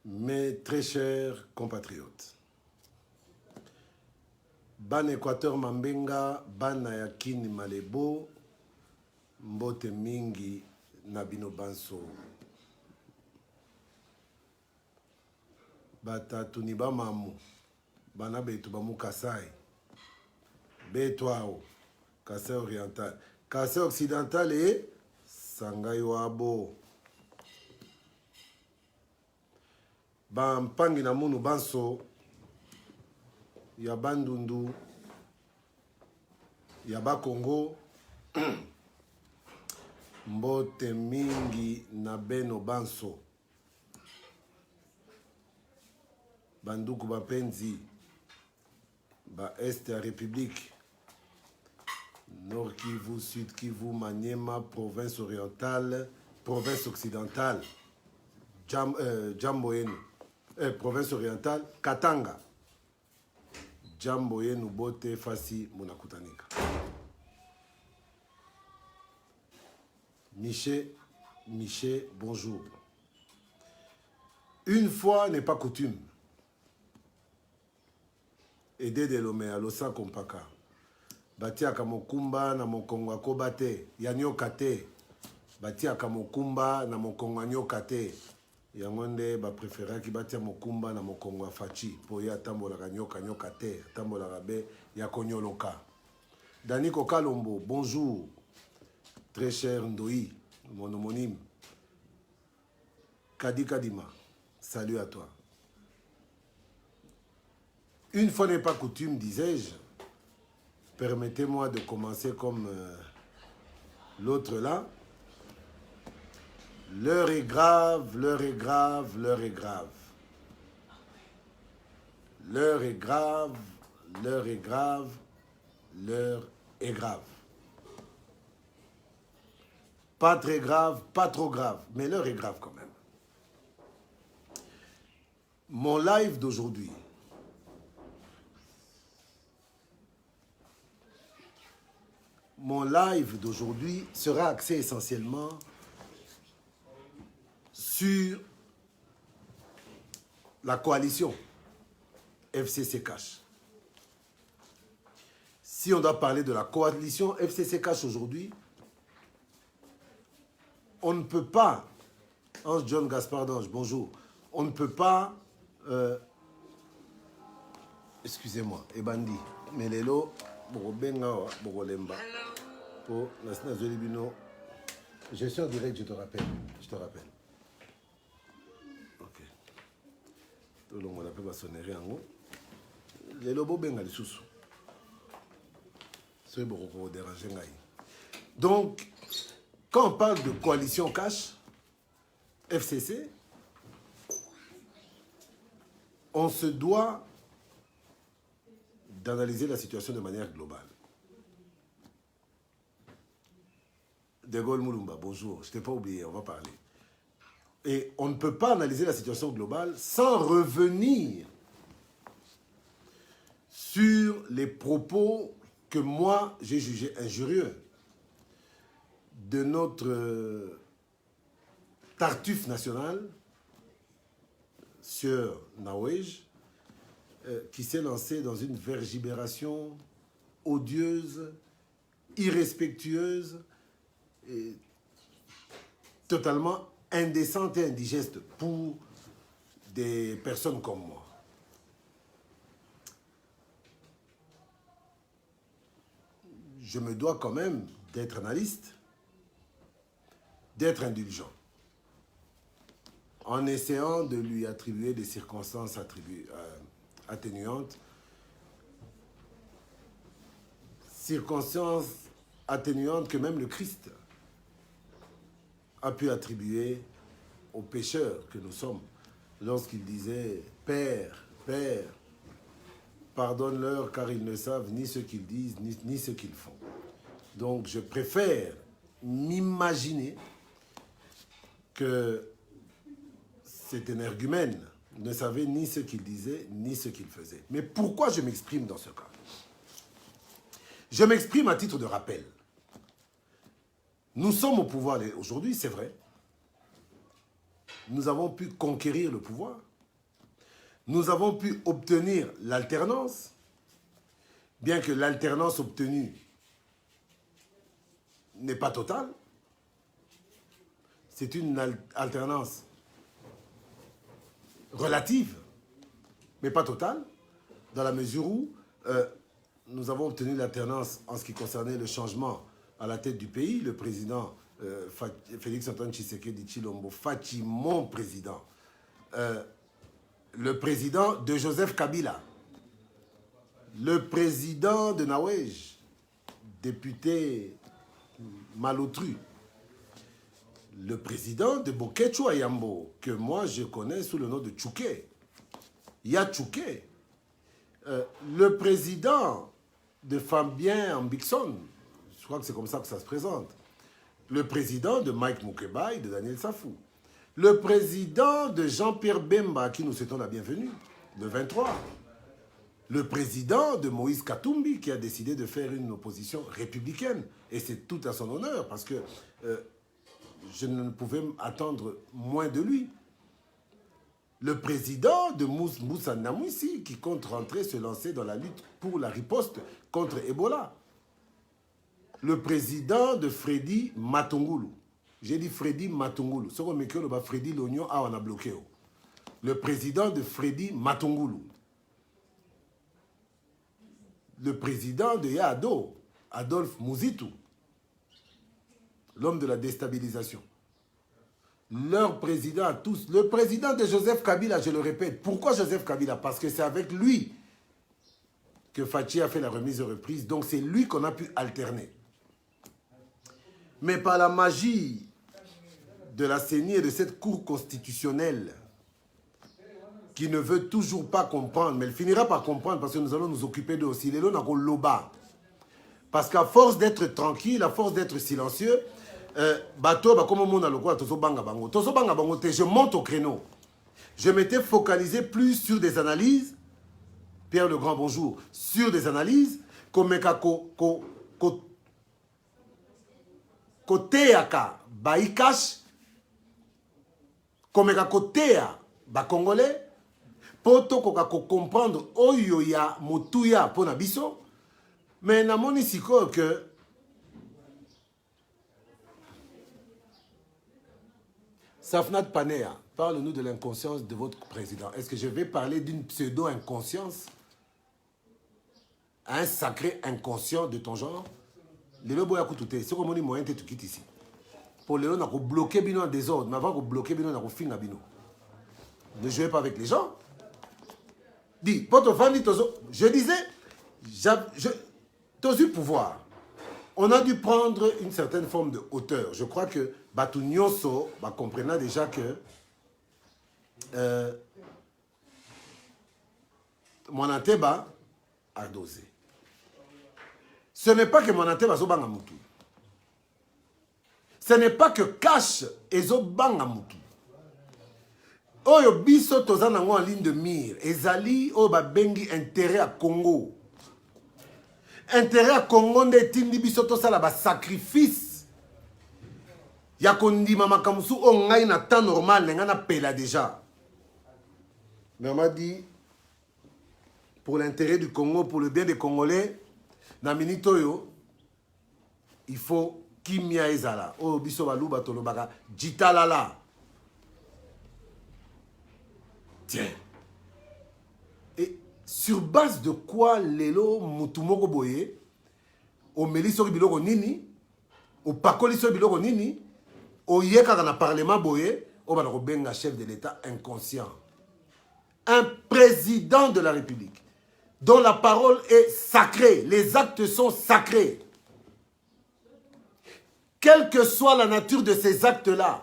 Mes très chers compatriotes, Ban Équateur Mambenga, Ban Yakini Malebo, Mbote Mingi Nabino Banso, Bata Tuniba Mamu, Bana Betu Bamu Kasai, Betwao, Kasai Oriental, Kasai Occidental et Sangai Wabo. Bampangi na munu banso ya bandundu ya bakongo mbote mingi na beno banso banduku bapenzi ba este ya république Nord Kivu, Sud Kivu, Maniema, province orientale, province occidentale, Jamboyenu. Province orientale, Katanga. Jamboye Nubote Fasi Munakutanika. Miché, bonjour. Une fois n'est pas coutume. Aider de l'homme à l'osa kompaka. Batia kamokumba na mokongwa kobate. Yanyo kate. Batia kamokumba na mokongwa nyokate. Yangonde ba préféra ki batia mokumba na mokongo fachi po ya tambola kanyoka nyoka te tambola rabe ya konyoloka. Daniko Kalombo, bonjour. Très cher Ndoi, mon homonyme. Kadi Kadima, salut à toi. Une fois n'est pas coutume, disais-je, permettez-moi de commencer comme l'autre là. L'heure est grave, l'heure est grave, l'heure est grave. L'heure est grave, l'heure est grave, l'heure est grave. Pas très grave, pas trop grave, mais l'heure est grave quand même. Mon live d'aujourd'hui sera axé essentiellement sur la coalition FCC Cash. Si on doit parler de la coalition FCC Cash aujourd'hui, on ne peut pas, Ange John Gaspard d'Ange, bonjour, on ne peut pas, excusez-moi, Ebandi, Melelo, Borobenga, Borolemba, pour Nasna Zolibino. Je suis en direct, je te rappelle. Ok. Tout le monde a pu sonner en haut. Les lobos benga les sous. C'est beaucoup déranger. Donc, quand on parle de coalition cash, FCC, on se doit d'analyser la situation de manière globale. De Gaulle Moulumba, bonjour, je ne t'ai pas oublié, on va parler. Et on ne peut pas analyser la situation globale sans revenir sur les propos que moi j'ai jugés injurieux de notre Tartuffe national, Sieur Nawej, qui s'est lancé dans une vergibération odieuse, irrespectueuse, et totalement indécente et indigeste pour des personnes comme moi. Je me dois quand même d'être analyste, d'être indulgent, en essayant de lui attribuer des circonstances atténuantes, circonstances atténuantes que même le Christ a pu attribuer aux pécheurs que nous sommes lorsqu'il disait « Père, Père, pardonne-leur car ils ne savent ni ce qu'ils disent ni ce qu'ils font. » Donc je préfère m'imaginer que cet énergumène ne savait ni ce qu'il disait ni ce qu'il faisait. Mais pourquoi je m'exprime dans ce cas? Je m'exprime à titre de rappel. Nous sommes au pouvoir aujourd'hui, c'est vrai. Nous avons pu conquérir le pouvoir. nous avons pu obtenir l'alternance, bien que l'alternance obtenue n'est pas totale. C'est une alternance relative, mais pas totale, dans la mesure où nous avons obtenu l'alternance en ce qui concernait le changement à la tête du pays. Le président Félix Antoine Tshisekedi Tshilombo Fachi, mon président, le président de Joseph Kabila, le président de Nawej, député Malotru, le président de Bokecho Ayambo, que moi je connais sous le nom de Tchouké, Ya Tchouké, le président de Fabien Ambikson, je crois que c'est comme ça que ça se présente, le président de Mike Moukeba et de Daniel Safou, le président de Jean-Pierre Bemba, à qui nous souhaitons la bienvenue, le 23, le président de Moïse Katumbi, qui a décidé de faire une opposition républicaine, et c'est tout à son honneur, parce que je ne pouvais attendre moins de lui. Le président de Moussa Namouissi, qui compte rentrer, se lancer dans la lutte pour la riposte contre Ebola. Le président de Freddy Matungulu. J'ai dit Freddy Matungulu. Ce qu'on me dit, Freddy l'oignon, on a bloqué. Le président de Freddy Matungulu. Le président de Yado, Adolphe Mouzitou. L'homme de la déstabilisation. Leur président à tous. Le président de Joseph Kabila, je le répète. Pourquoi Joseph Kabila? Parce que c'est avec lui que Fachi a fait la remise et reprise. Donc c'est lui qu'on a pu alterner. Mais par la magie de la CENI et de cette cour constitutionnelle qui ne veut toujours pas comprendre, mais elle finira par comprendre parce que nous allons nous occuper d'eux aussi. Les lots n'ont loba. Parce qu'à force d'être tranquille, à force d'être silencieux, je monte au créneau. Je m'étais focalisé plus sur des analyses, Pierre le Grand, bonjour, sur des analyses, comme Koteaka Baïkash, comme Kotea Congolais, pour comprendre Oyo ya Motuya pour Nabiso, mais namoni siko que Safnat Panea, parle-nous de l'inconscience de votre président. Est-ce que je vais parler d'une pseudo-inconscience à un sacré inconscient de ton genre? Les lois boya koutouté, c'est comme on dit moyen de tout quitter ici. Pour les lois, on a bloqué bino en désordre, mais avant de bloquer bino, on a fait un bino. Ne jouez pas avec les gens. Dis, je disais, Tozu pouvoir. On a dû prendre une certaine forme de hauteur. Je crois que Batu Nyonso comprendra déjà que Monateba a dosé. Ce n'est pas que Monateba zobanga mutu. Ce n'est pas que Cash ezobanga mutu. Oyo biso tozana en ligne de mire. Ezali o bengi intérêt à Congo. Intérêt à Congo nde tindi biso tosala ba sacrifice. Ya kondima makamusu o ngai na temps normal nga na pela déjà. Mais on m'a dit pour l'intérêt du Congo, pour le bien des Congolais, na minitoyo il faut kimia ezala. O biso baluba tolobaka jitalala. Tiens. Et sur base de quoi lelo mutumoko boye o meliso biloko nini o pakoli so biloko nini o yeka na parlement boye o bana ko benga chef de l'État inconscient, un président de la République dont la parole est sacrée, les actes sont sacrés, quelle que soit la nature de ces actes-là.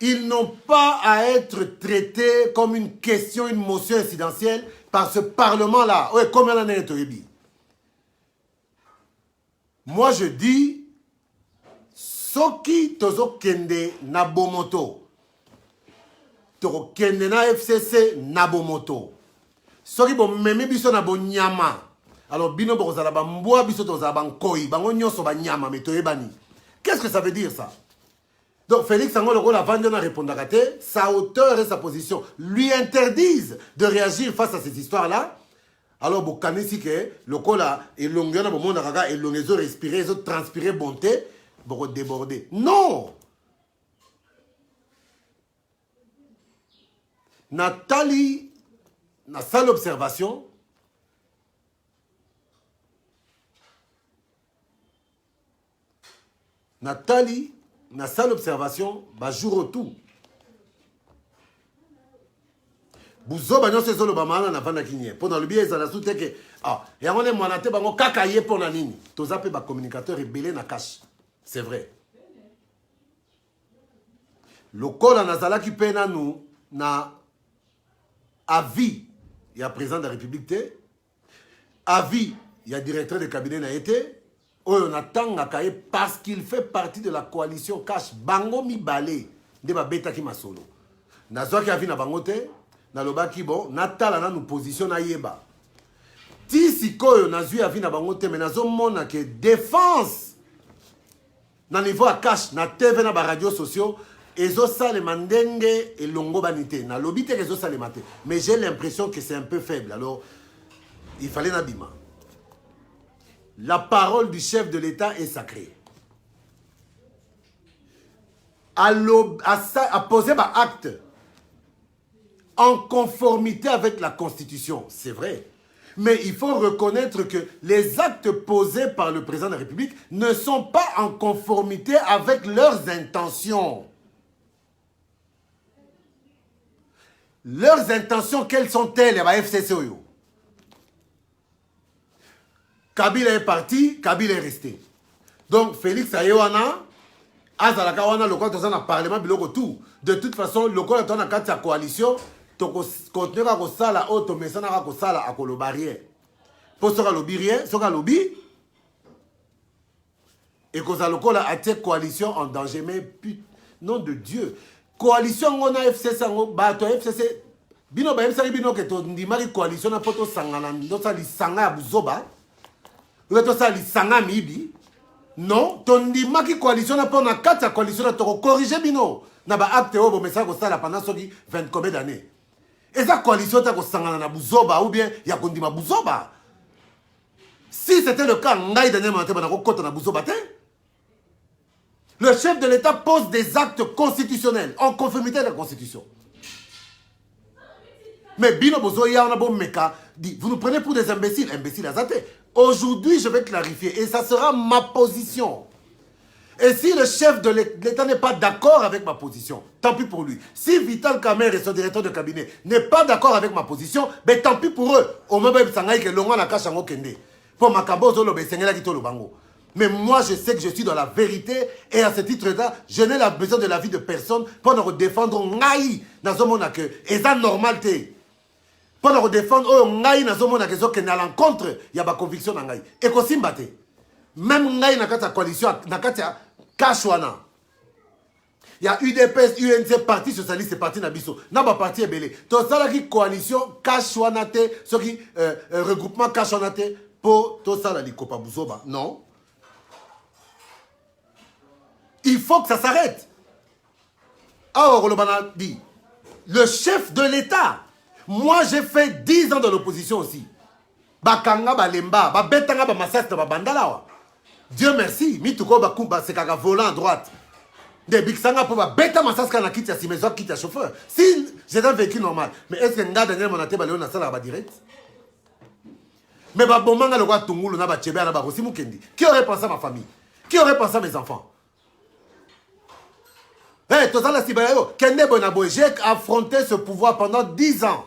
Ils n'ont pas à être traités comme une question, une motion incidentielle par ce Parlement-là. Oui, combien d'années est-ce? Moi, je dis, Soki Tozo Kende Nabomoto, Toro Kende na FCC Nabomoto, Soki Bo Meme Biso Nabo Nyama, alors Bino Bozala Bamboa Biso Toza Bankoi, Bango Nyoso Banyama, mais Toebani. Qu'est-ce que ça veut dire ça? Donc Félix Ango la vendre a répondu à sa hauteur et sa position lui interdisent de réagir face à ces histoires-là. Alors, vous connaissez que le col est long, et long, respirer, transpirer, bonté, pour déborder. Non! Nathalie, na salle observation, Nathalie, na salle observation, bah jour tout. Buzo banyo se zolo bamana na vanda kinye. Pona lubi ezala soute ke ah ya ngone mwana te bango kaka ye pona nini. Toza pe ba communicateur rebelle na cache. C'est vrai. Lokola nazala ki pena nous na avis ya président de la République te. Avis ya directeur de cabinet na été. Oyo na tanga kaye parce qu'il fait partie de la coalition cache bango mi balé de ba beta ki masolo. Nazwa ki avis na bango te. Nalobaki bon natala na nous position na yeba ti sikoyo nazui avi na bango te mais nazo mona que défense na niveau à cash na TV na ba radio sociaux ezo sale mandenge et longo banité na lobite ezo sale maté mais j'ai l'impression que c'est un peu faible alors il fallait nabima la parole du chef de l'État est sacrée à poser ba acte en conformité avec la Constitution, c'est vrai. Mais il faut reconnaître que les actes posés par le président de la République ne sont pas en conformité avec leurs intentions. Leurs intentions, quelles sont-elles? FCCO. Kabila est parti, Kabila est resté. Donc Félix Ayewana, Azalakawana, le quoi dans le Parlement, de toute façon, le quoi dans la coalition, continuer à faire la haute mais ça n'a pas ça la à barrière pour ce lobby rien ce lobby et que ça le col a été coalition en danger mais nom de Dieu coalition on a FCC bato FCC bino ba FCC bino que to ndimari coalition na poto sangana ndo ça li sanga buzoba ou to ça li sanga mibi non to ndimaki coalition na pona kata coalition na to corriger bino na ba acte obo mais ça ko ça la pendant soki 20 combien d'années. Et sa coalition ta ko sangana na buzoba ou bien ya kondima buzoba. Si c'était le cas, ngai dernier matin na ko kota na buzoba te. Le chef de l'État pose des actes constitutionnels en conformité avec la Constitution. Mais bino bozo ya on a bon meka dit vous nous prenez pour des imbéciles, imbéciles azate. Aujourd'hui, je vais clarifier et ça sera ma position. Et si le chef de l'État n'est pas d'accord avec ma position, tant pis pour lui. Si Vital Kamer et son directeur de cabinet n'est pas d'accord avec ma position, ben tant pis pour eux. Au moment où Sangaï que l'on a caché en Okende. Pour ma cabozo lo besengela kito lo bango. Mais moi, je sais que je suis dans la vérité et à ce titre-là, je n'ai besoin de l'avis de personne pour nous défendre ngai dans ce monde que et ça normal té. Pour nous défendre oh ngai dans ce monde que zo que na l'encontre, il y a ba conviction ngai. Et ko simbate. Même ngai na kata coalition na kata Kashwana. Il y a UDPS, UNC, Parti Socialiste et Parti Nabiso. N'a pas parti belé. Donc ça la coalition Kashwana te, ce qui regroupement Kashwana te pour tout ça la likopa buzoba. Non. Il faut que ça s'arrête. Alors le bana dit le chef de l'État. Moi j'ai fait 10 ans de l'opposition aussi. Bakanga balemba, ba betanga ba masas ba bandala. Dieu merci, mituko bakumba c'est kaga volant à droite. Des big sanga pour bêta masaska na kiti ya simezo kiti ya chauffeur. Si j'ai un véhicule normal, mais est-ce que nga dernier mon até balé na sala ba direct? Mais ba bomanga le roi tungulu na ba chebe na ba rosi mukendi. Qui aurait pensé à ma famille? Qui aurait pensé à mes enfants? Hey, tout ça la sibayo, Kende Bonabo, j'ai affronté ce pouvoir pendant 10 ans.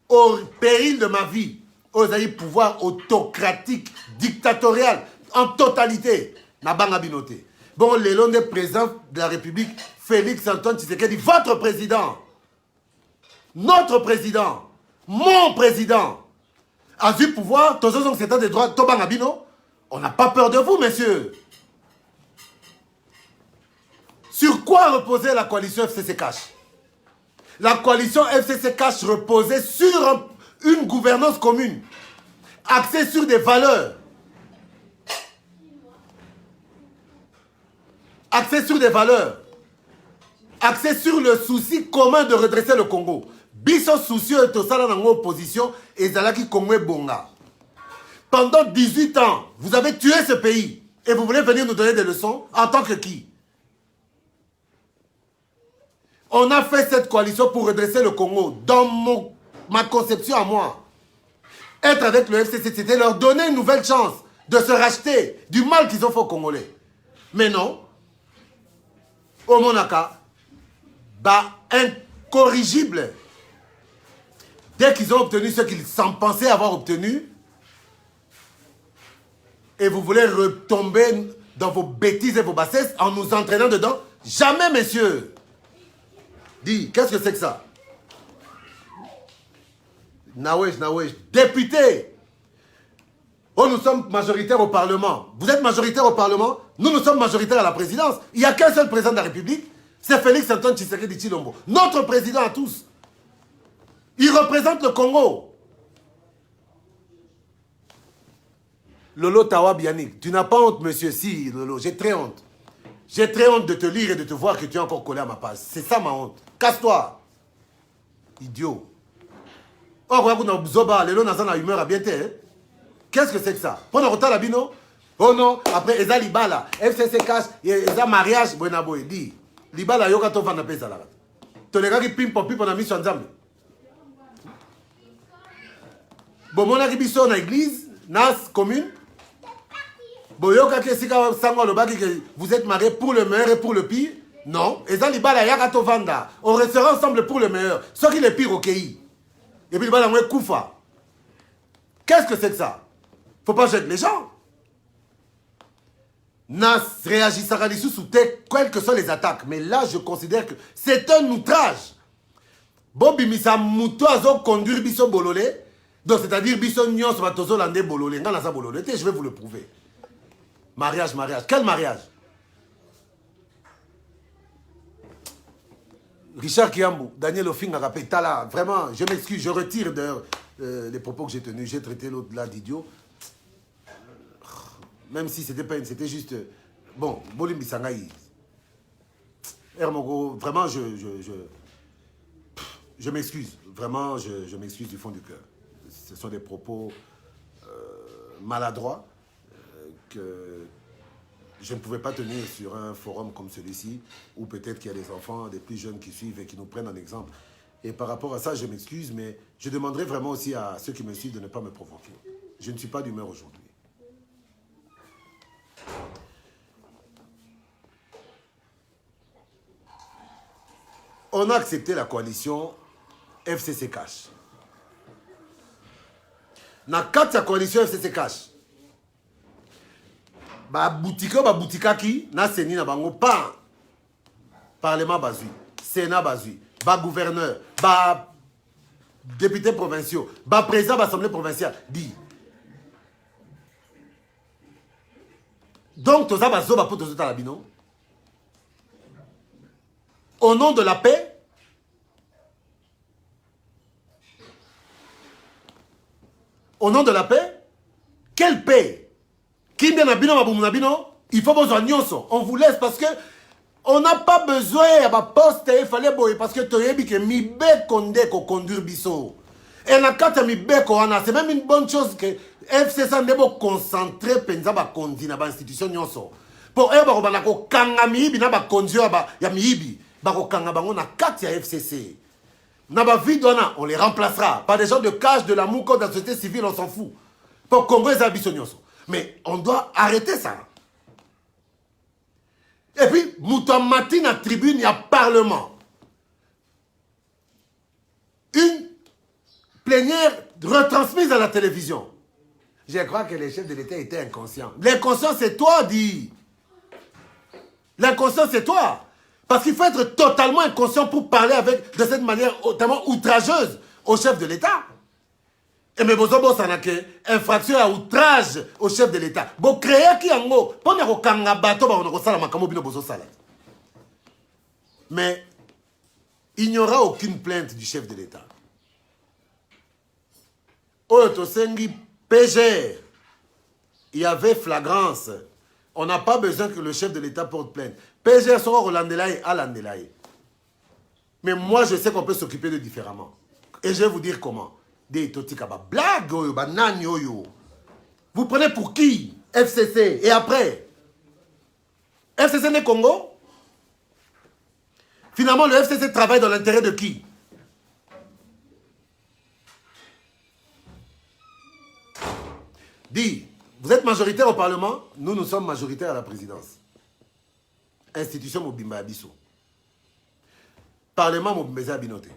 Au péril de ma vie. Aux pouvoir autocratique, dictatorial, en totalité. Nabanga Binoté. Bon, le long des présidents de la République, Félix Antoine Tshisekedi, votre président, notre président, mon président, a du pouvoir, tous ceux qui sont des droits, Tobanga Bino, on n'a pas peur de vous, messieurs. Sur quoi reposait la coalition FCC Cash? La coalition FCC Cash reposait sur une gouvernance commune, axée sur des valeurs. axé sur des valeurs, axé sur le souci commun de redresser le Congo. Biso soucieux et tout ça dans l'opposition et Zalaki Congo Bonga. Pendant 18 ans, vous avez tué ce pays et vous voulez venir nous donner des leçons en tant que qui? On a fait cette coalition pour redresser le Congo. Dans ma conception à moi, être avec le FCC, c'était leur donner une nouvelle chance de se racheter du mal qu'ils ont fait aux Congolais. Mais non, au Monaka, incorrigible. Dès qu'ils ont obtenu ce qu'ils s'en pensaient avoir obtenu, et vous voulez retomber dans vos bêtises et vos bassesses en nous entraînant dedans, jamais, messieurs. Dis, qu'est-ce que c'est que ça? Nawesh, député. Oh, nous sommes majoritaires au Parlement. Vous êtes majoritaire au Parlement, nous sommes majoritaires à la présidence. Il n'y a qu'un seul président de la République, c'est Félix Antoine Tshisekedi Tshilombo. Notre président à tous. Il représente le Congo. Lolo Tawa Bianik, tu n'as pas honte, monsieur? Si, Lolo, j'ai très honte. J'ai très honte de te lire et de te voir que tu es encore collé à ma page. C'est ça ma honte. Casse-toi. Idiot. Oh, regarde, on a Zoba, Lelo n'a pas humeur à bien hein? Qu'est-ce que c'est que ça? Pendant le temps, la bino? Oh non, après, Eza Libala, FCC cash, Eza mariage, Buenaboy, dit. Libala, yoga to vanda pesa là. Tu les gars qui pimpe pour la mission ensemble. Bon, mon aki biso na église, nas commune. Boyoka ke sika sango le baki que vous êtes mariés pour le meilleur et pour le pire. Non, Eza Libala yaga to vanda. On restera ensemble pour le meilleur. Ce qui est le pire au pays. Et puis Libala moué koufa. Qu'est-ce que c'est que ça? Faut pas jeter les gens. Nas réagissera les sous quelles que soient les attaques. Mais là, je considère que c'est un outrage. Bobi Misa Mouto azo conduire Bisso Bololé. Donc, c'est-à-dire Bisso Nyos Matozo Lande Bololé. Ngana sa Bololé. Je vais vous le prouver. Mariage. Quel mariage? Richard Kiambou, Daniel Ofinga rappelé, Tala, vraiment, je m'excuse, je retire les propos que j'ai tenus. J'ai traité l'autre là d'idiot. Même si c'était pas c'était juste... Bon, Bolim Bissangaï. Hermogo, vraiment, je m'excuse. Vraiment, je m'excuse du fond du cœur. Ce sont des propos maladroits que je ne pouvais pas tenir sur un forum comme celui-ci, où peut-être qu'il y a des enfants, des plus jeunes qui suivent et qui nous prennent en exemple. Et par rapport à ça, je m'excuse, mais je demanderai vraiment aussi à ceux qui me suivent de ne pas me provoquer. Je ne suis pas d'humeur aujourd'hui. On a accepté la coalition FCC Cash. Dans la coalition FCC Cash, boutique qui na seni na bango pas parlement bazui, sénat bazui, gouverneur, député provinciaux, président de l'Assemblée provinciale dit. Donc, tous abazoba pour tous la bino. Au nom de la paix, quelle paix? Qui vient à bino, il faut besoin de on vous laisse parce que on n'a pas besoin de poste, il fallait boyer parce que tu as dit que mi be konde ko conduire biso. Et la carte mi be ko ana, c'est même une bonne chose que FCC ne pas concentrer penza ba kondi na ba institution nyonso. Pour eux ba ko kanga mi bi na ba conduire ba ya mi ibi. Bakokanga bango na carte ya FCC. Na ba vie dona, on les remplacera par des gens de cage de la mouko de la société civile, on s'en fout. Pour Congo et Zabissonioso. Mais on doit arrêter ça. Et puis, Moutamati na tribune, il y a parlement. Une plénière retransmise à la télévision. Je crois que les chefs de l'État étaient inconscients. L'inconscient, c'est toi, dit. L'inconscient, c'est toi. Parce qu'il faut être totalement inconscient pour parler avec de cette manière tellement outrageuse au chef de l'État. Et mais vous avez infraction à outrage au chef de l'État. Vous créez qui en gros, mais il n'y aura aucune plainte du chef de l'État. Oyotosengi PGR, il y avait flagrance. On n'a pas besoin que le chef de l'État porte plainte. PGR sera Rolandelaï à Landelaï. Mais moi, je sais qu'on peut s'occuper de différemment. Et je vais vous dire comment. Des totika ba blague oyo, ba nani oyo. Vous prenez pour qui? FCC. Et après? FCC n'est Congo? Finalement, le FCC travaille dans l'intérêt de qui? Dis, vous êtes majoritaire au Parlement, nous sommes majoritaires à la présidence. Institution Mobimba Abisso. Parlement Mobimba Abinote.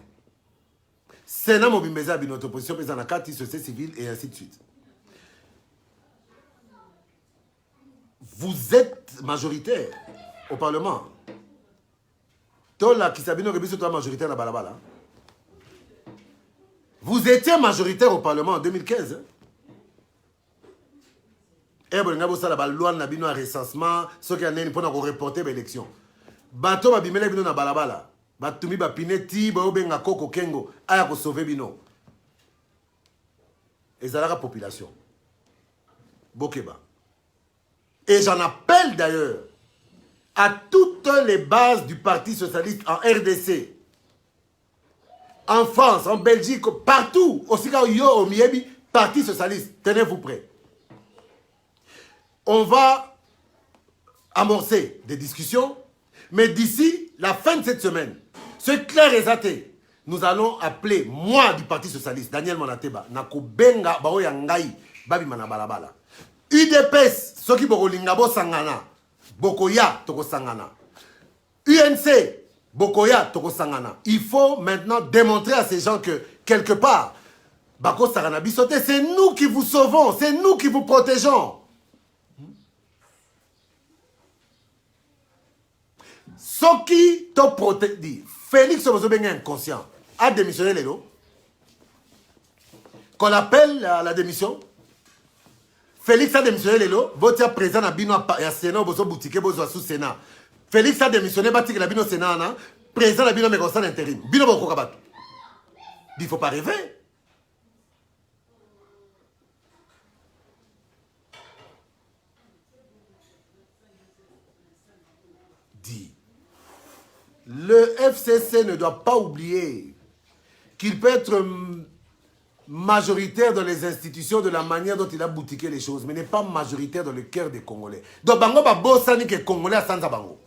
Sénat Mobimba Abinote. Opposition présidente à 4, société civile et ainsi de suite. Vous êtes majoritaire au Parlement. Tola Kisabino Rebiso, toi majoritaire à Balabala. Vous étiez majoritaire au Parlement en 2015. Et vous avez la loi de recensement, ce qui est pour reporter l'élection. Bato ba bimele bino na balabala. Batumi ba pineti ba obenga koko kengo aya ko sauver bino. Et ça la population. Bokeba. Et j'en appelle d'ailleurs à toutes les bases du Parti Socialiste en RDC, en France, en Belgique, partout, aussi quand yo au Miebi, Parti Socialiste, tenez-vous prêts. On va amorcer des discussions, mais d'ici la fin de cette semaine, c'est clair et athée, nous allons appeler, moi du Parti Socialiste, Daniel Monateba, Nako Benga, Baoya Ngai, Babi Manabalabala. UDPS, ceux qui boko lingabo sangana, Bokoya toko sangana. UNC, Bokoya toko sangana. Il faut maintenant démontrer à ces gens que, quelque part, Bako Sarana Bissote, c'est nous qui vous sauvons, c'est nous qui vous protégeons. Ce qui te protège, dit, Félix Obozobenga inconscient, a démissionné les lots. Qu'on appelle à la démission. Félix a démissionné les lots. Votia président à Bino à Sénat, Bozo Boutique, Bozo sous Sénat. Félix a démissionné, Batik la Bino Sénat, président à Bino Mégonsan intérim. Bino Boko Kabat. Il ne faut pas rêver. Dit. Le FCC ne doit pas oublier qu'il peut être majoritaire dans les institutions de la manière dont il a boutiqué les choses, mais n'est pas majoritaire dans le cœur des Congolais. Donc, Bango Babosani qui est Congolais à Sanza Bango.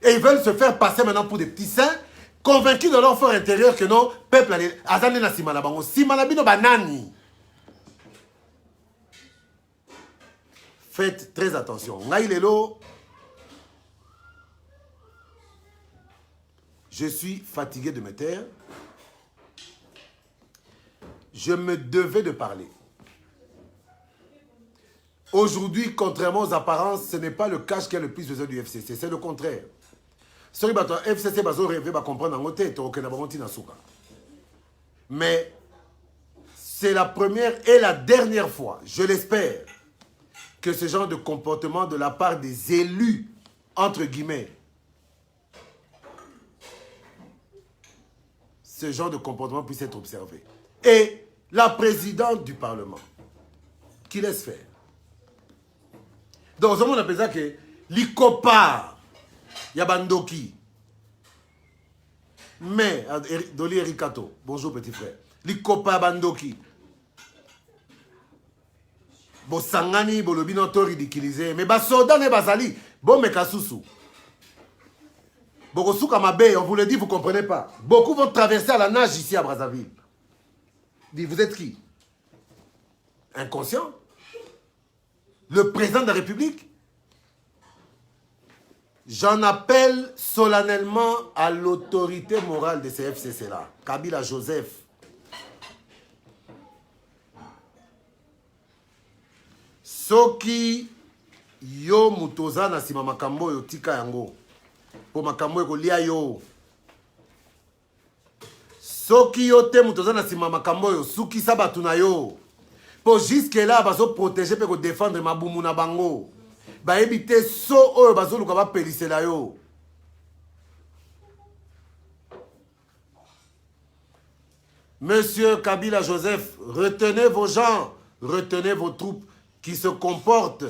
Et ils veulent se faire passer maintenant pour des petits saints, convaincus dans leur fort intérieur que non, peuple a Azane na Simana Bango. Simana Bino Banani. Faites très attention. Ngaïlelo. Je suis fatigué de me taire. Je me devais de parler. Aujourd'hui, contrairement aux apparences, ce n'est pas le cash qui a le plus besoin du FCC. C'est le contraire. Ce que le FCC va comprendre en côté, mais c'est la première et la dernière fois, je l'espère, que ce genre de comportement de la part des élus, entre guillemets, ce genre de comportement puisse être observé. Et la présidente du Parlement, qui laisse faire. Donc, on appelle ça que l'ICOPA, Yabandoki, mais, Doli Erikato, bonjour petit frère, l'ICOPA Bandoki, Bosangani, Bolobino, to ridiculisé, mais Basoda ne Basali, bon, mais Kasusu. Bogosuka Mabe, on vous le dit, vous ne comprenez pas. Beaucoup vont traverser à la nage ici à Brazzaville. Dis, vous êtes qui? Inconscient? Le président de la République? J'en appelle solennellement à l'autorité morale de ces FCC-là. Kabila Joseph. Soki yo mutoza na sima makambo yo tika yango. Po makambo yo lia yo. Soki yo te mutoza na sima makambo yo suki sabatu na yo. Po jusque là bazo protéger pe ko défendre mabumu na bango. Ba ebite so oyo bazo luka ba pelisela yo. Monsieur Kabila Joseph, retenez vos gens, retenez vos troupes qui se comportent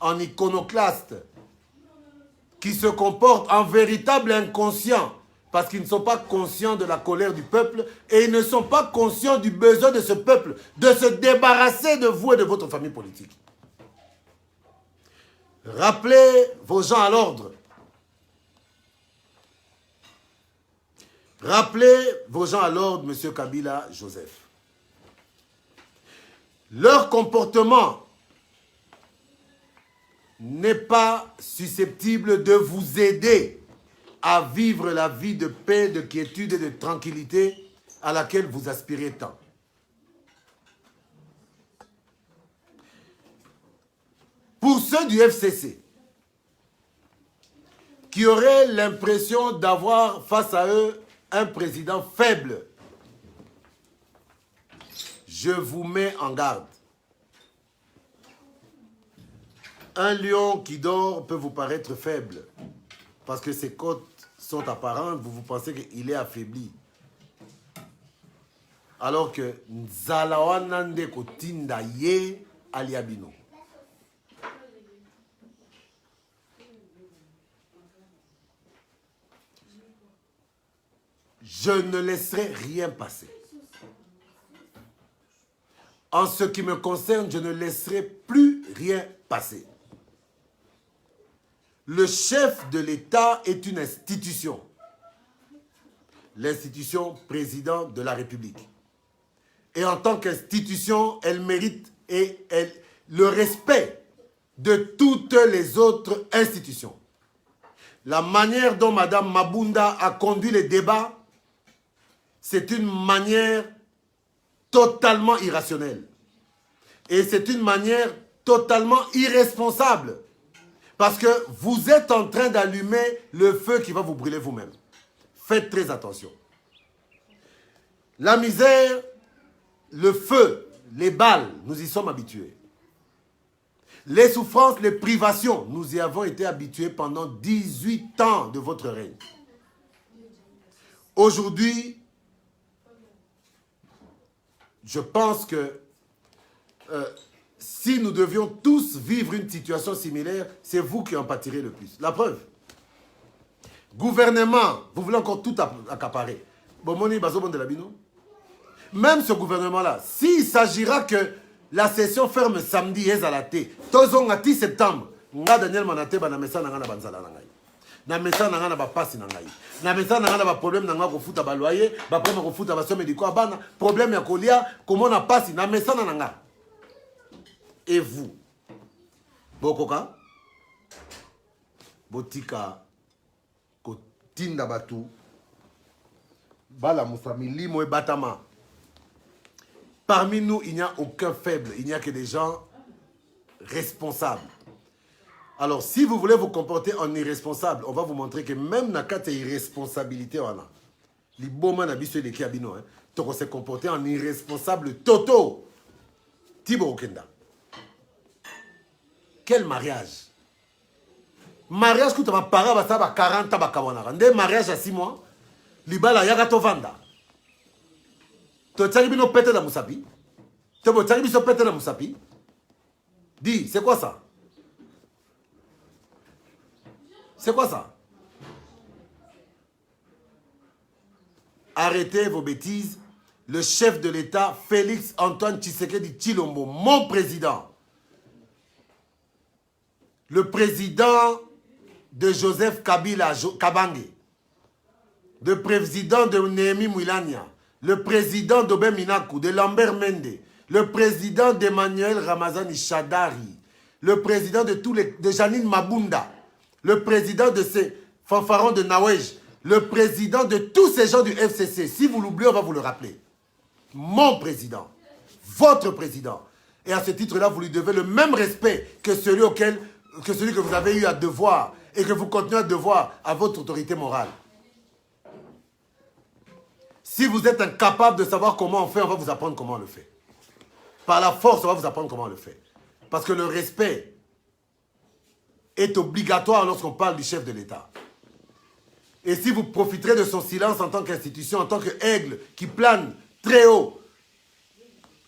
en iconoclastes, qui se comportent en véritables inconscients, parce qu'ils ne sont pas conscients de la colère du peuple et ils ne sont pas conscients du besoin de ce peuple de se débarrasser de vous et de votre famille politique. Rappelez vos gens à l'ordre. Rappelez vos gens à l'ordre, M. Kabila Joseph. Leur comportement n'est pas susceptible de vous aider à vivre la vie de paix, de quiétude et de tranquillité à laquelle vous aspirez tant. Pour ceux du FCC qui auraient l'impression d'avoir face à eux un président faible, je vous mets en garde. Un lion qui dort peut vous paraître faible parce que ses côtes sont apparentes, vous pensez qu'il est affaibli. Alors que Nzalawanande Kotinda Ye Aliabino. Je ne laisserai rien passer. En ce qui me concerne, je ne laisserai plus rien passer. Le chef de l'État est une institution. L'institution président de la République. Et en tant qu'institution, elle mérite le respect de toutes les autres institutions. La manière dont Mme Mabunda a conduit les débats, c'est une manière totalement irrationnelle. Et c'est une manière totalement irresponsable. Parce que vous êtes en train d'allumer le feu qui va vous brûler vous-même. Faites très attention. La misère, le feu, les balles, nous y sommes habitués. Les souffrances, les privations, nous y avons été habitués pendant 18 ans de votre règne. Aujourd'hui, je pense que si nous devions tous vivre une situation similaire, c'est vous qui en pâtirez le plus. La preuve, gouvernement, vous voulez encore tout accaparer. Même ce gouvernement-là, s'il s'agira que la session ferme samedi et zalaté, tozongati septembre, nga Daniel Manate ba na mesa na ngana banzala na ngai. Na mesa na ngana ba pasi na ngai. Na mesa na ngana ba problème na nga ko futa ba loyer, ba problème ko futa ba somme médicaux abana, problème ya kolia, comment na pasi na mesa na nga. Et vous, Bokoka, Botika, Kotinda Batu, Bala Moufamili, Moe Batama. Parmi nous, il n'y a aucun faible, il n'y a que des gens responsables. Alors, si vous voulez vous comporter en irresponsable, on va vous montrer que même dans cette irresponsabilité, on a. Les beaux man habitués de Kiabino, on se comporter en irresponsable toto. Thibaut Okenda. Quel mariage? Mariage que tu vas parer à 40 ans. Un mariage à 6 mois. Libala yagato vanda. Tu as dit pété la Moussapi. Tu as dit pété la Moussapi. Dis, c'est quoi ça? C'est quoi ça? Arrêtez vos bêtises. Le chef de l'État, Félix Antoine Tshisekedi Tshilombo, mon président. Le président de Joseph Kabila Kabange, le président de Néhémie Mouilania, le président d'Obé Minakou, de Lambert Mende, le président d'Emmanuel Ramazani Chadari, le président de Janine Mabunda, le président de ces fanfarons de Nawej, le président de tous ces gens du FCC. Si vous l'oubliez, on va vous le rappeler. Mon président, votre président. Et à ce titre-là, vous lui devez le même respect que celui que vous avez eu à devoir et que vous continuez à devoir à votre autorité morale. Si vous êtes incapable de savoir comment on fait, on va vous apprendre comment on le fait. Par la force, on va vous apprendre comment on le fait. Parce que le respect est obligatoire lorsqu'on parle du chef de l'État. Et si vous profiterez de son silence en tant qu'institution, en tant qu'aigle qui plane très haut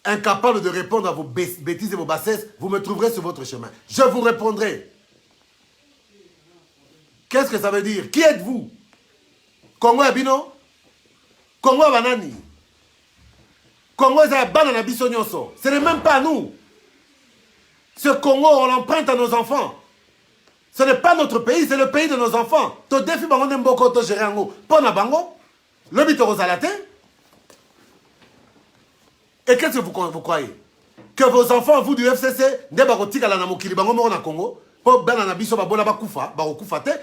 incapable de répondre à vos bêtises et vos bassesses, vous me trouverez sur votre chemin. Je vous répondrai. Qu'est-ce que ça veut dire? Qui êtes-vous? Congo Abino? Congo Banani? Congo Banana Bissonyoso. Ce n'est même pas nous. Ce Congo, on l'emprunte à nos enfants. Ce n'est pas notre pays, c'est le pays de nos enfants. To défi bango nemboko to gérer ango. Pona bango. Le bito rosalate. Et qu'est-ce que vous croyez? Que vos enfants, vous du FCC,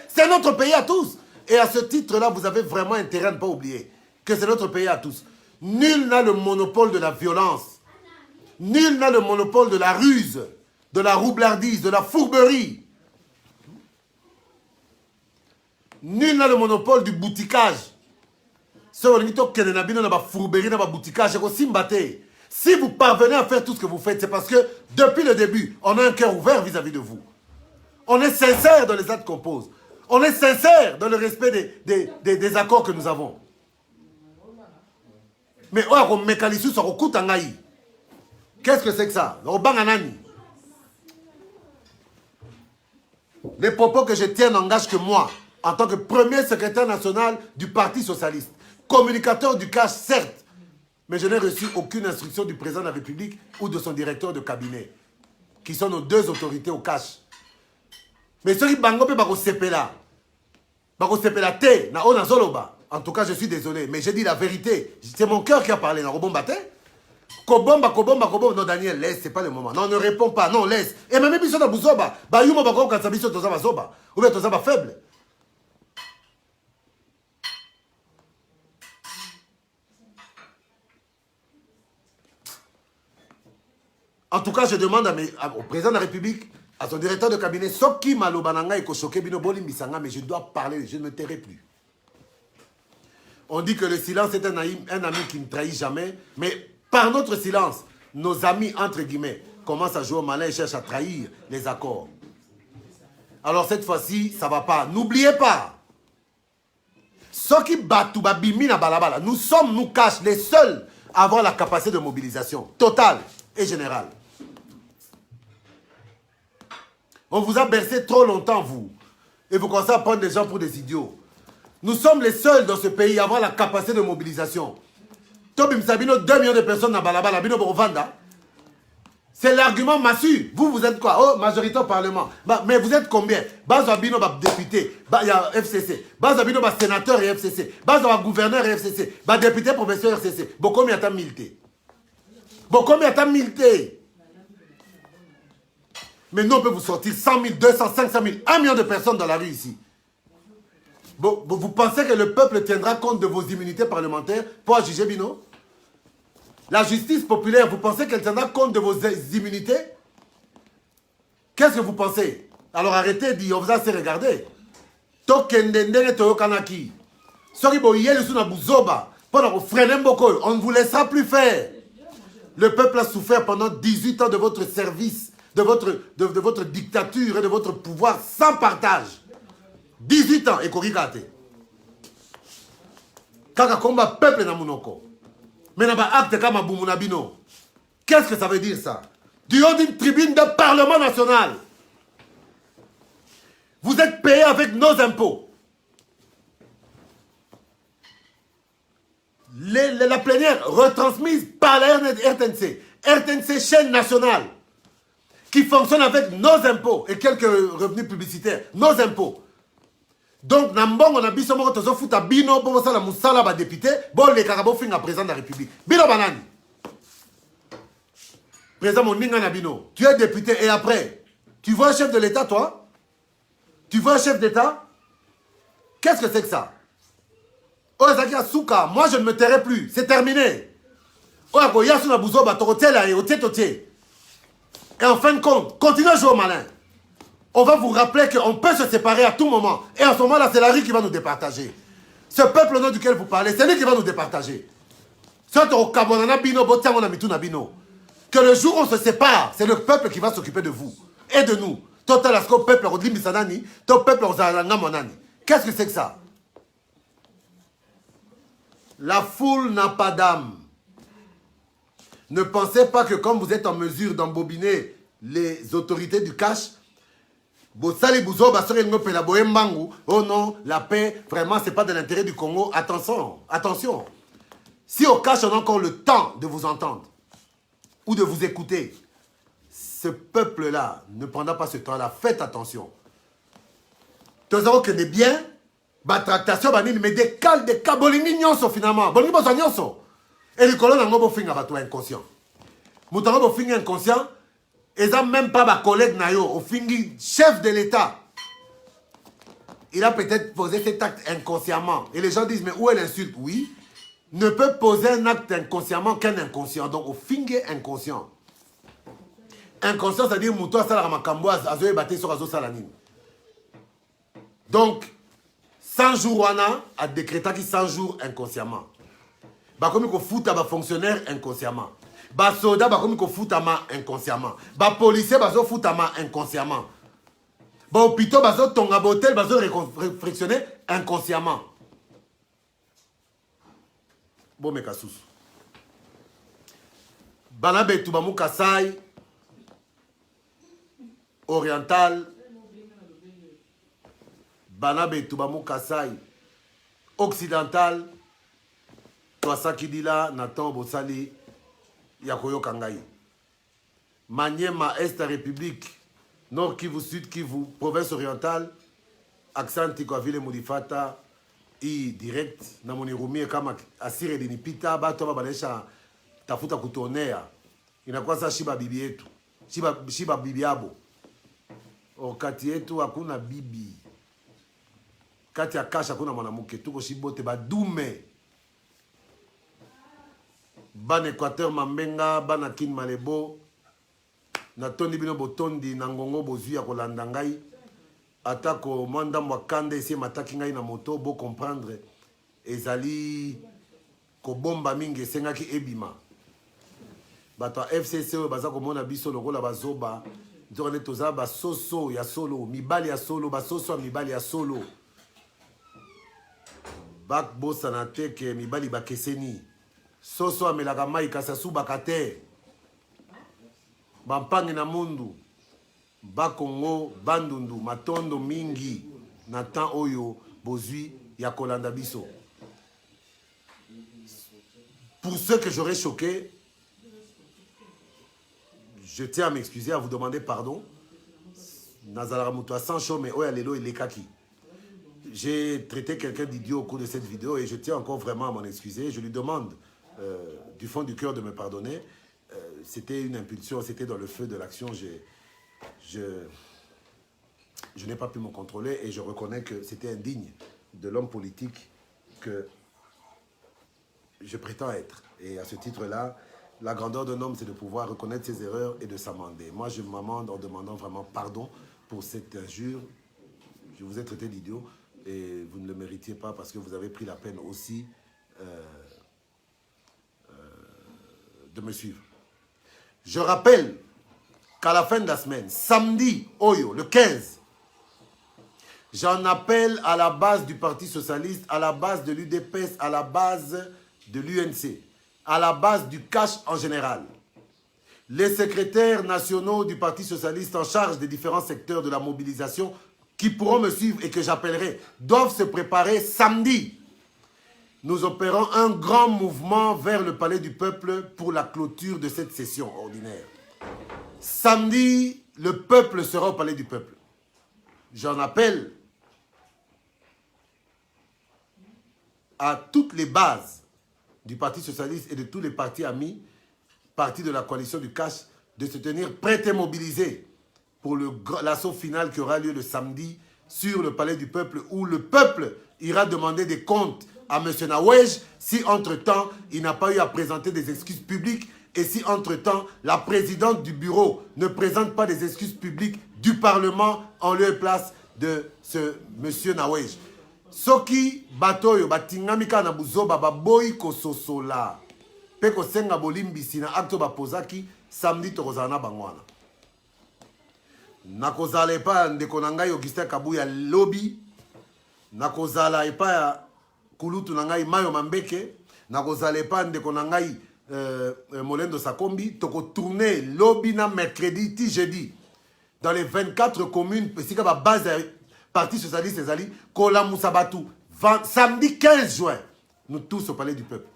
c'est notre pays à tous. Et à ce titre-là, vous avez vraiment intérêt à ne pas oublier que c'est notre pays à tous. Nul n'a le monopole de la violence. Nul n'a le monopole de la ruse, de la roublardise, de la fourberie. Nul n'a le monopole du bouticage. Si vous parvenez à faire tout ce que vous faites, c'est parce que depuis le début, on a un cœur ouvert vis-à-vis de vous. On est sincère dans les actes qu'on pose. On est sincère dans le respect des accords que nous avons. Mais qu'est-ce que c'est que ça? Les propos que je tiens n'engagent que moi, en tant que premier secrétaire national du Parti Socialiste. Communicateur du cash, certes, mais je n'ai reçu aucune instruction du président de la République ou de son directeur de cabinet, qui sont nos deux autorités au cash. Mais ceux qui bangopé bako sepela te na ona zoloba. En tout cas, je suis désolé, mais j'ai dit la vérité. C'est mon cœur qui a parlé. Na robomba te. Kobomba. Non, Daniel, laisse, c'est pas le moment. Non, ne réponds pas. Non, laisse. Et même biso na buzoba. Ba yumo bako kansabiso tozaba zoba. Ou bien tozaba faible. En tout cas, je demande au président de la République, à son directeur de cabinet, Soki Malobananga et Koshoke Bino Bolimbisanga, mais je dois parler, je ne me tairai plus. On dit que le silence est un ami qui ne trahit jamais, mais par notre silence, nos amis, entre guillemets, commencent à jouer au malin et cherchent à trahir les accords. Alors cette fois-ci, ça ne va pas. N'oubliez pas, Soki Batouba Bimina Balabala, nous sommes, nous cache, les seuls à avoir la capacité de mobilisation totale et générale. On vous a bercé trop longtemps, vous. Et vous commencez à prendre des gens pour des idiots. Nous sommes les seuls dans ce pays à avoir la capacité de mobilisation. Tobim Sabino, 2 millions de personnes dans Balabala, Bino Borvanda. C'est l'argument massu. Vous êtes quoi? Oh, majorité au Parlement. Mais vous êtes combien? Bazo Bino, député. Il y a FCC. Bazo Bino, sénateur et FCC. Bazo gouverneur et FCC. Député, professeur FCC. Bokomi y a milité. Bokomi y a milité. Mais nous, on peut vous sortir 100 000, 200, 500 000, 1 million de personnes dans la rue ici. Vous pensez que le peuple tiendra compte de vos immunités parlementaires pour juger Bino? La justice populaire, vous pensez qu'elle tiendra compte de vos immunités? Qu'est-ce que vous pensez? Alors arrêtez de dire, on vous a assez regardé. On ne vous laissera plus faire. Le peuple a souffert pendant 18 ans de votre service. De votre dictature et de votre pouvoir sans partage. 18 ans, et Korigate. Kaka combat peuple na munoko. Mais n'a pas acte kama bumunabino. Qu'est-ce que ça veut dire ça? Du haut d'une tribune de Parlement national. Vous êtes payés avec nos impôts. La plénière retransmise par la RTNC. RTNC, chaîne nationale. Qui fonctionne avec nos impôts et quelques revenus publicitaires, nos impôts. Donc, Nambong, on a dit que nous avons fait bino pour la moussala ba député, bon les carabos fin à président de la République. Bino banani. Président Moninga Nabino, tu es député et après, tu vois un chef de l'État, toi? Tu vois un chef d'État? Qu'est-ce que c'est que ça? Oh, Zakia Souka, moi je ne me tairai plus, c'est terminé. Oh, Yassuna Bouzoba, Torotela et Otietotier. Et en fin de compte, continuez à jouer au malin. On va vous rappeler qu'on peut se séparer à tout moment. Et à ce moment-là, c'est la rue qui va nous départager. Ce peuple au nom duquel vous parlez, c'est lui qui va nous départager. Que le jour où on se sépare, c'est le peuple qui va s'occuper de vous et de nous. Qu'est-ce que c'est que ça? La foule n'a pas d'âme. Ne pensez pas que comme vous êtes en mesure d'embobiner les autorités du cash, oh non, la paix, vraiment, c'est pas de l'intérêt du Congo. Attention, attention. Si au cash, on a encore le temps de vous entendre ou de vous écouter, ce peuple-là ne prendra pas ce temps-là. Faites attention. Tous savez que des biens, tractation, mais des cas, bolingi nyonso finalement. Bolingi bozo nyonso. Et les colons n'ont pas fait un inconscient. Moutango ba fingi inconscient. Ils n'ont même pas ma collègue Nayo, au fingi chef de l'État. Il a peut-être posé cet acte inconsciemment. Et les gens disent, mais où est l'insulte? Oui. Ne peut poser un acte inconsciemment qu'un inconscient. Donc, au fingi inconscient. Inconscient, c'est-à-dire, mouton, ça la makamboise, azoé baté sur azo salanine. Donc, 100 jours, wana, a décrété qui 100 jours inconsciemment. Bah, comme il faut foutre à fonctionnaire inconsciemment. Ba soda ba comme ko foutama inconsciemment. Ba policier ba zo foutama inconsciemment. Ba hôpital ba zo tonga botel ba zo réflexionner inconsciemment. Bon mekasous. Bana betu ba mukasai oriental. Bana betu ba mukasai occidental. Toi ça qui dit là Nathan Bosali Yakoyo Kangai. Maniema Est République, Nord Kivu, Sud Kivu, province orientale, accent Tikovile Moudifata, I direct, Namoni Rumi kama Asire Dinipita, Batoma Balesha, Tafuta Kutonea. Inakuwa sa Shiba bibi yetu. Shiba bibi yabo. Okati yetu hakuna bibi. Kati ya kasha hakuna mwanamuke. Tuko shibote badume. Ban Équateur Mambenga, ban Akin Malebo, na tondi bino botondi na ngongo bozui ya kolanda ngai, atako mwanda mwakande esi mataki ngai na moto, bo comprendre, ezali kobomba mingi esengaki ebima. Bato FCC baza komona biso lokola bazoba, nzokane toza basoso ya solo, mibali ya solo, basoso ya mibali ya solo. Bak bosa na teke mibali bakeseni. Soso amelaka mai kasi asubaka te. Bampangi na mundu. Bakongo, bandundu, matondo mingi. Na temps oyo, bozui, ya kolanda biso. Pour ceux que j'aurais choqué, je tiens à m'excuser, à vous demander pardon. Nazala Moutoua sans chaud, mais oya lelo il est kaki. J'ai traité quelqu'un d'idiot au cours de cette vidéo et je tiens encore vraiment à m'en excuser. Je lui demande du fond du cœur de me pardonner. C'était une impulsion, c'était dans le feu de l'action. Je n'ai pas pu me contrôler et je reconnais que c'était indigne de l'homme politique que je prétends être. Et à ce titre-là, la grandeur d'un homme, c'est de pouvoir reconnaître ses erreurs et de s'amender. Moi, je m'amende en demandant vraiment pardon pour cette injure. Je vous ai traité d'idiot et vous ne le méritiez pas parce que vous avez pris la peine aussi de me suivre. Je rappelle qu'à la fin de la semaine, samedi, Oyo, le 15, j'en appelle à la base du Parti Socialiste, à la base de l'UDPS, à la base de l'UNC, à la base du cash en général. Les secrétaires nationaux du Parti Socialiste en charge des différents secteurs de la mobilisation qui pourront me suivre et que j'appellerai, doivent se préparer samedi. Nous opérons un grand mouvement vers le Palais du Peuple pour la clôture de cette session ordinaire. Samedi, le peuple sera au Palais du Peuple. J'en appelle à toutes les bases du Parti Socialiste et de tous les partis amis, partis de la coalition du cash, de se tenir prêts et mobilisés pour l'assaut final qui aura lieu le samedi sur le Palais du Peuple, où le peuple ira demander des comptes à M. Nawej si entre-temps il n'a pas eu à présenter des excuses publiques et si entre-temps la présidente du bureau ne présente pas des excuses publiques du Parlement en lieu et place de ce M. Nawej. Soki batoyo batingamika na buzoba baboyi kososola pe kosenga bolimbisi na acte bapozaki samedi tokozana bangwana. Nakozala epa ndeko na ngai Augustin Kabuya lobby, nakozala epa ya kulutu na ngai Mayo Mambeke, nakozala epa ndeko na ngai Molendo Sakombi, toko tourner lobina mercredi, ti jeudi. Dans les 24 communes, c'est comme la base Parti Socialiste Ezali, Kola Moussabatou, samedi 15 juin, nous tous au Palais du Peuple.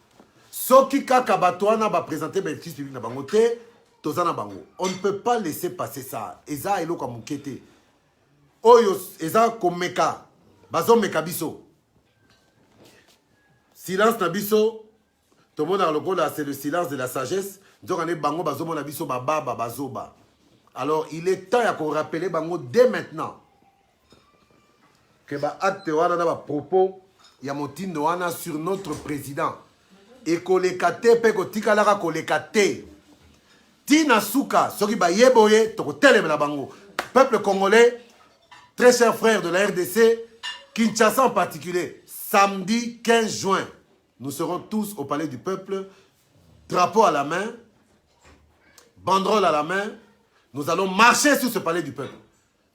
Soki Kaka Batouana va présenter bénéfice public na bango te, tozana bango. On ne peut pas laisser passer ça. Eza elo kwa mukete. Oyo eza komeka, bazo meka biso. Silence na biso, tout le monde a le rôle là, c'est le silence de la sagesse. Donc on est bango bazo mona biso baba bazoba. Alors il est temps qu'on rappelle bango dès maintenant que ba acte wana na ba propos ya motindo wana sur notre président. Et kolekate pe kotikalaka kolekate. Tina Souka, soki ba yeboye, toko teleme la bango. Peuple congolais, très chers frères de la RDC, Kinshasa en particulier, samedi 15 juin, nous serons tous au Palais du Peuple, drapeau à la main, banderole à la main. Nous allons marcher sur ce Palais du Peuple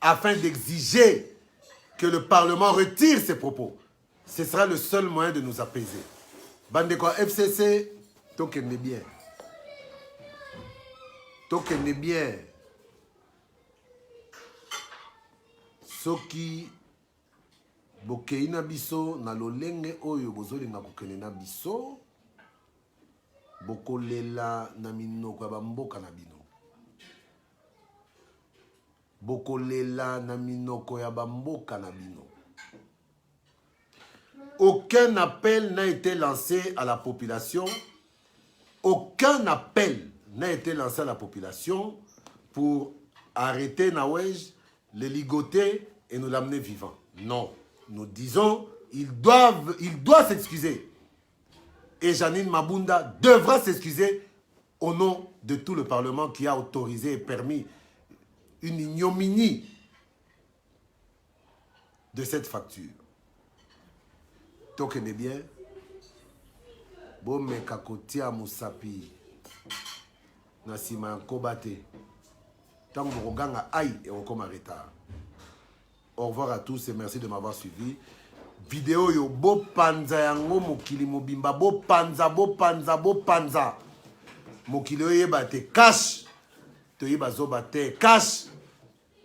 afin d'exiger que le Parlement retire ses propos. Ce sera le seul moyen de nous apaiser. Bandeko FCC, tokende bien. Tokende bien. Soki bokei na biso na lolenge oyo bozolinga kokende na biso, bokolela na minoko ya bamboka na bino. Bokolela na minoko ya bamboka na bino. Aucun appel n'a été lancé à la population. Aucun appel n'a été lancé à la population pour arrêter Nawej, le ligoter et nous l'amener vivant. Non. Nous disons, il doit s'excuser. Et Janine Mabunda devra s'excuser au nom de tout le Parlement qui a autorisé et permis une ignominie de cette facture. Tokene bien. Bome kakotia musapi. Nasima kobate. Tango roganga aïe et okoma retard. Au revoir à tous et merci de m'avoir suivi. Vidéo yo bo panza yango mokili mobimba bo panza. Mokili yo yeba te cash. To yeba zoba te cash.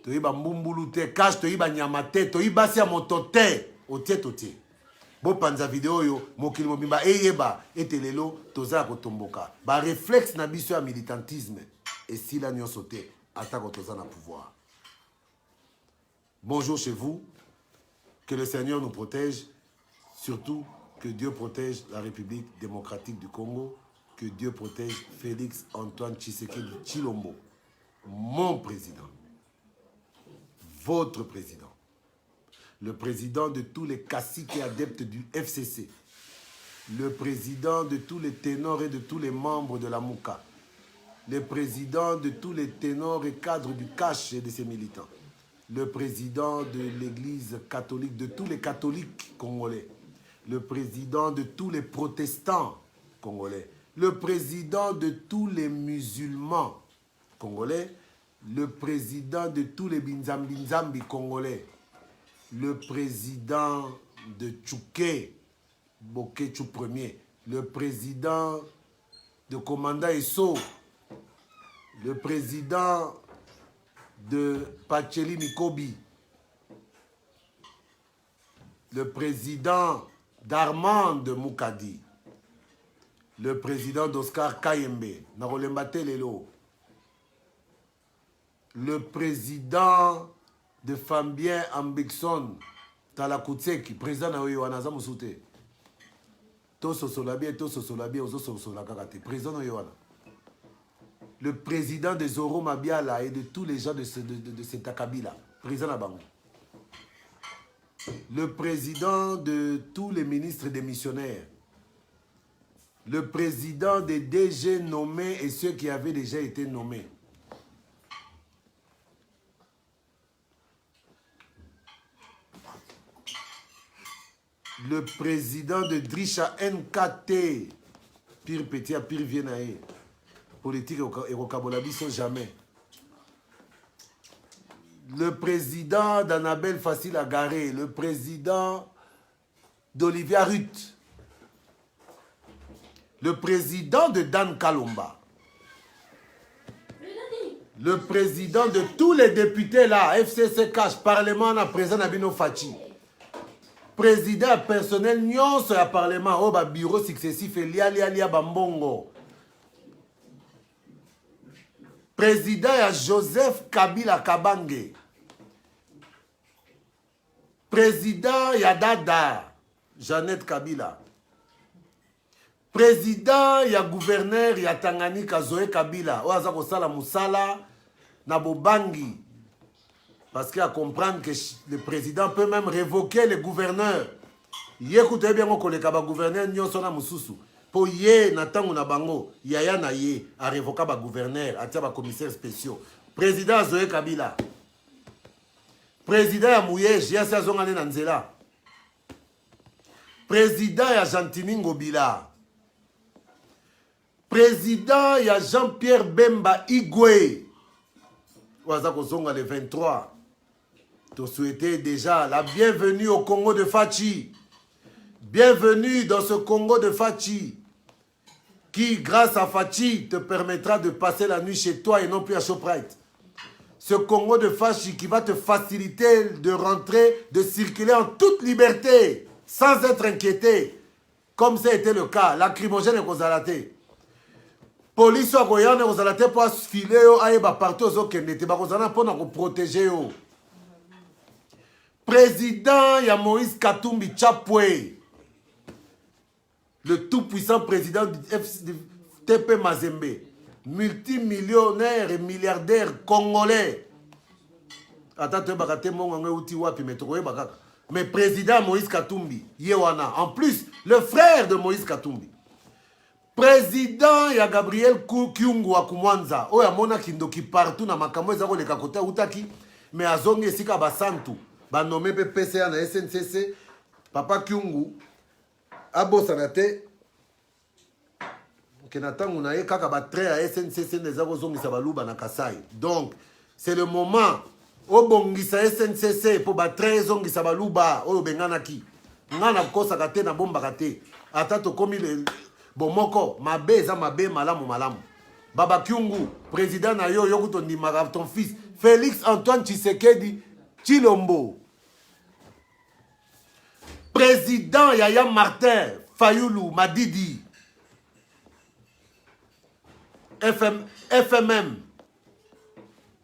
To yeba mbumbulu te cash. To yeba nyama te. To yeba si ya moto te. Otie. Bo panza vidéo yo mokili mobimba eyeba etelelo toza kotomboka. Ba réflexe na biso ya militantisme et si la nyonso te atako toza na pouvoir. Bonjour chez vous. Que le Seigneur nous protège. Surtout que Dieu protège la République démocratique du Congo. Que Dieu protège Félix Antoine Tshisekedi Tshilombo. Mon président. Votre président. Le président de tous les caciques et adeptes du FCC, le président de tous les ténors et de tous les membres de la MOUCA, le président de tous les ténors et cadres du CACH et de ses militants, le président de l'église catholique, de tous les catholiques congolais, le président de tous les protestants congolais, le président de tous les musulmans congolais, le président de tous les Binzambi congolais, le président de Tchouké, Bokéchou Ier, le président de Commanda Esso, le président de Pacheli Mikobi, le président d'Armand Moukadi, le président d'Oscar Kayembe, Narolembate Lelo, le président de Fambien Ambikson, Talakoutseki, président na Yohana Moussoute. Toso Solabie, Ozo Solakakate, président na Yohana. Le président de Zoro Mabiala et de tous les gens de cet Akabila, président na Bango. Le président de tous les ministres démissionnaires. Le président des DG nommés et ceux qui avaient déjà été nommés. Le président de Drisha NKT, pire petit à pire Viennae, politique et Rokabolabiso jamais. Le président d'Annabelle Facile à Garer, le président d'Olivia Ruth, le président de Dan Kalomba, le président de tous les députés là, FCC Cash, Parlement, na président Nabino Fachi, président personnel nyonso ya Parlement, au bureau successif, lia Bambongo, président ya Joseph Kabila Kabange, président ya Dada, Jeannette Kabila, président ya gouverneur ya Tanganyika Zoé Kabila, oaza kosala musala na bobangi, parce qu'il a comprendre que le président peut même révoquer le gouverneur. Yécoutez bien qu'on le kaba gouverneur nyonso na mususu. Po yé na tango na bango, yaya na yé a révoquer ba gouverneur, atia ba commissaire spéciaux. Président Zoé Kabila. Président ya Mouyej, ya sa zonga na nzela. Président ya Jantini Ngobila. Président ya Jean-Pierre Bemba Igwe. Waza kozonga le 23. Te souhaiter déjà la bienvenue au Congo de Fachi. Bienvenue dans ce Congo de Fachi. Qui, grâce à Fachi, te permettra de passer la nuit chez toi et non plus à Shoprite. Ce Congo de Fachi qui va te faciliter de rentrer, de circuler en toute liberté, sans être inquiété, comme ça a été le cas. Lacrymogène est kozalate. Police a koyane kozalate pour filer yo aïba partout aux kende te bakozana pour nous protéger yo. Président ya Moïse Katumbi Chapwe, le tout-puissant président du TP Mazembe, multimillionnaire et milliardaire congolais. Mais président Moïse Katumbi, Yewana. En plus, le frère de Moïse Katumbi. Président ya Gabriel Kyungu wa Kumwanza. Oya mona kindoki partout na makambo ezako le kakota utaki. Mais azongi esika basantu. Ba nommé PCA na SNCC. Papa Kyungu. Abosanate. Kenatangu na ye kaka ba trait à SNCC nezako zongi sabaluba na Kasai. Donc, c'est le moment. Obongisa SNCC pour ba trait zongi sabaluba. Oyo benganaki. Ngana kosa kate na bomba kate. Atato komi le bomoko mabe eza mabe malamu malamu. Baba Kyungu, président na yo yokuto ndimaka ton fils Félix Antoine Tshisekedi Tshilombo. Président Yaya Martin Fayulu Madidi. FMM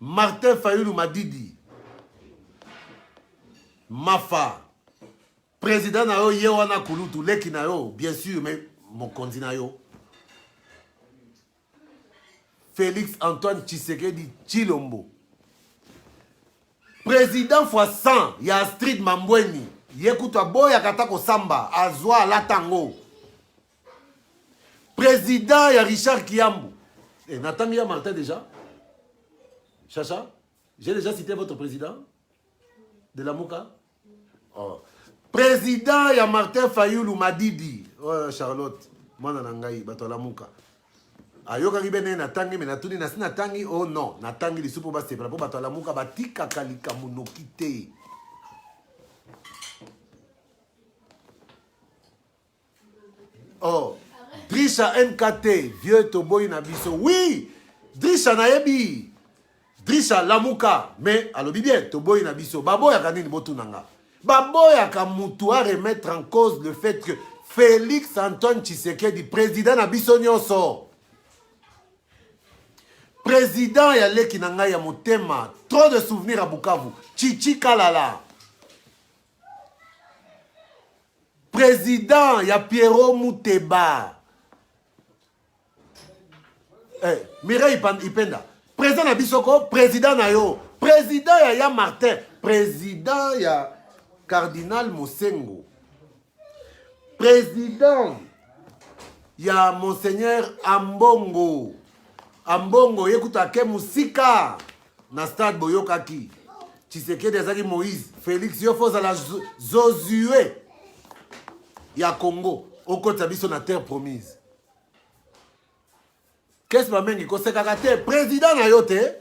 Martin Fayulu Madidi. Mafa. Président na yo Yewana Kulutu leki na yo, bien sûr, mais mon candidat yo. Félix Antoine Tshisekedi Tshilombo. Président fois 100, ya Astrid Mambweni. Yekuta boya katako samba, azwa latango. Président ya Richard Kiyambu. Et Nathan Mia Martin déjà. Chacha, j'ai déjà cité votre président de la Mouka. Oh. Président ya Martin Fayulu Madidi. Oh, Charlotte, moi nanangai bato la Mouka. Ayoka ribene natangi mais natuni nasi natangi oh non, natangi li supo ba sepela po bato la Mouka batika kalika monokite. Oh, Drisha NKT, vieux Toboy Nabiso. Oui, Drisha Naebi. Drisha Lamuka. Mais, alobi bien, Toboy Nabiso. Baboya kanini botunanga. Baboya kamutua remettre en cause le fait que Félix Antoine Tshisekedi, président Nabiso Nyonso. Président ya leki nanga ya motema. Trop de souvenirs à Bukavu. Chichi Kalala. Président ya Pierrot Mouteba. Mireille Ipenda. Président na Bisoko, président na yo. Président ya Martin. Président ya Cardinal Mosengo. Président ya Monseigneur Ambongo. Ambongo yekuta ke musika na stade Boyokaki. Tshisekedi azaki Moïse. Félix Yofoza la Josué. Ya Congo. Au côté de la terre promise. Qu'est-ce que c'est que président Nayote?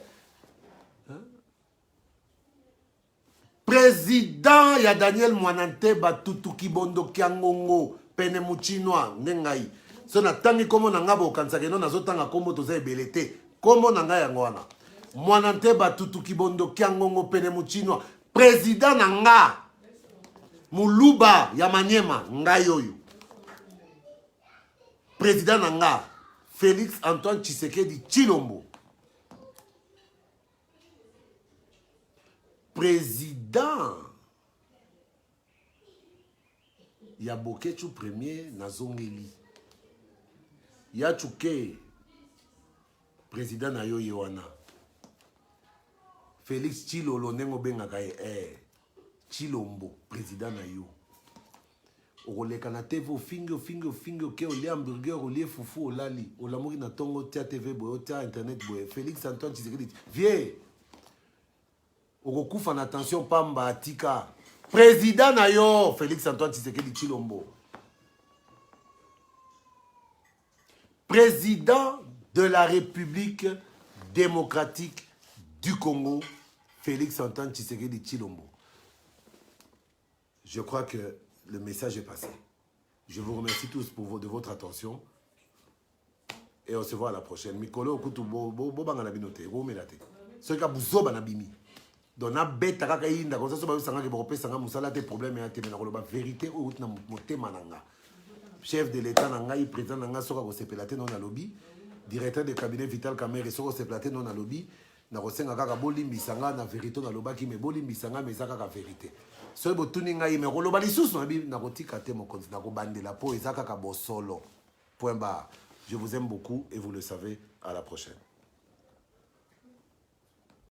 Président ya Daniel Mwanante Batutu Kibondo Kiangongo Penemuchinois Nengai. so natangi komo na nga bokanisaka eno nazotanga kombo toza ebele te kombo na nga yango wana mwana nte batutu kibondoki yangongo pene muchinwa président na nga muluba ya manyema ngai oyo président na nga Félix Antoine Tshisekedi Tshilombo président ya Bokechu premier na zongeli ya chuke président na yo yewana Félix Tshilolo nengo bengaka ye Tshilombo président na yo okoleka na TV ofingi oke olia hamburger olie fufu olali olamuki na tongo tia TV boye otia internet boye Félix Antoine Tshisekedi vie okokufa na tension pamba atika président na yo Félix Antoine Tshisekedi Tshilombo président de la République démocratique du Congo Félix Antoine Tshisekedi Tshilombo. Je crois que le message est passé. Je vous remercie tous de votre attention et on se voit à la prochaine. Mikolo okutu bo bangana binote bo melate. Ce ka buzoba na bimi. Donc na beta kaka inda comme ça so ba sanga ke bo pesa nga musala te problème ya te na ko ba vérité o na motema nanga. Chef de l'État nanga i président nanga soka ko sepelate non na lobby, directeur de cabinet Vital Kamerhe soko sepelate non na lobby. Na kosenga kaka bolimbisanga na vérité na lobaki me bolimbisanga mais kaka vérité. So botuni ngai me koloba lisusu na kotika te mo konti na ko bandela po ezaka ka bosolo. Point barre. Je vous aime beaucoup et vous le savez, à la prochaine.